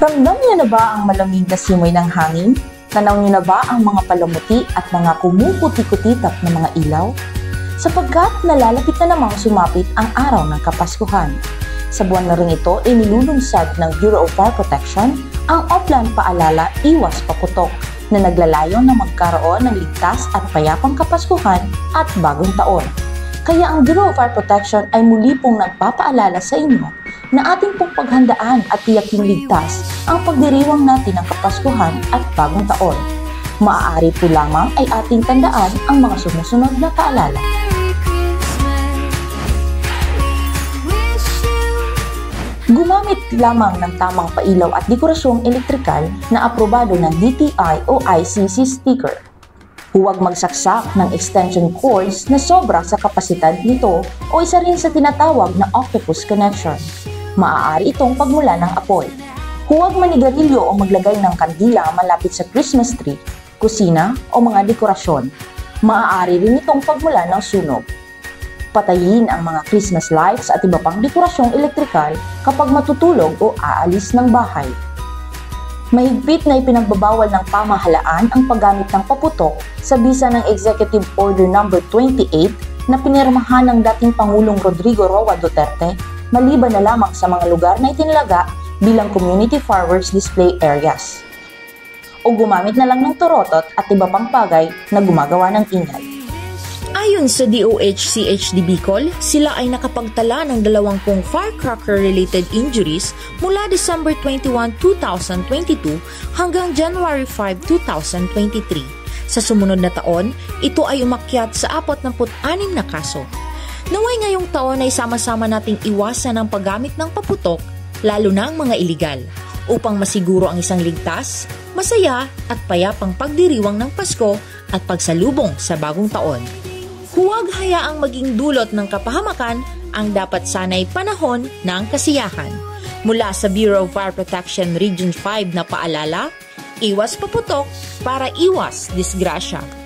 Ramdam niyo na ba ang malamig na simoy ng hangin? Tanaw niyo na ba ang mga palamuti at mga kumukuti-kutitap na mga ilaw? Sapagkat nalalapit na namang sumapit ang araw ng Kapaskuhan. Sa buwan na rin ito ay nilulunsad ng Bureau of Fire Protection ang Oplan Paalala Iwas Paputok na naglalayo na magkaroon ng ligtas at payapang Kapaskuhan at Bagong Taon. Kaya ang Bureau of Fire Protection ay muli pong nagpapaalala sa inyo na ating pong paghandaan at tiyaking ligtas ang pagdiriwang natin ng Kapaskuhan at Bagong Taon. Maaari po lamang ay ating tandaan ang mga sumusunod na paalala. Gumamit lamang ng tamang pailaw at dekorasyong elektrikal na aprobado ng DTI o ICC sticker. Huwag magsaksak ng extension cords na sobra sa kapasidad nito o isa rin sa tinatawag na octopus connection. Maaari itong pagmula ng apoy. Huwag manigarilyo o maglagay ng kandila malapit sa Christmas tree, kusina o mga dekorasyon. Maaari rin itong pagmula ng sunog. Patayin ang mga Christmas lights at iba pang dekorasyong elektrikal kapag matutulog o aalis ng bahay. Mahigpit na ipinagbabawal ng pamahalaan ang paggamit ng paputok sa bisa ng Executive Order No. 28 na pinirmahan ng dating Pangulong Rodrigo Roa Duterte maliban na lamang sa mga lugar na itinalaga bilang community fireworks display areas. O gumamit na lang ng torotot at iba pang bagay na gumagawa ng ingay. Ayon sa DOH-CHD Bicol, sila ay nakapagtala ng 20 firecracker-related injuries mula December 21, 2022 hanggang January 5, 2023. Sa sumunod na taon, ito ay umakyat sa 46 na kaso. Naway ngayong taon ay sama-sama nating iwasan ang paggamit ng paputok, lalo na ang mga iligal, upang masiguro ang isang ligtas, masaya at payapang pagdiriwang ng Pasko at pagsalubong sa bagong taon. Huwag hayaang maging dulot ng kapahamakan ang dapat sana'y panahon ng kasiyahan. Mula sa Bureau of Fire Protection Region 5 na paalala, iwas paputok para iwas disgrasya.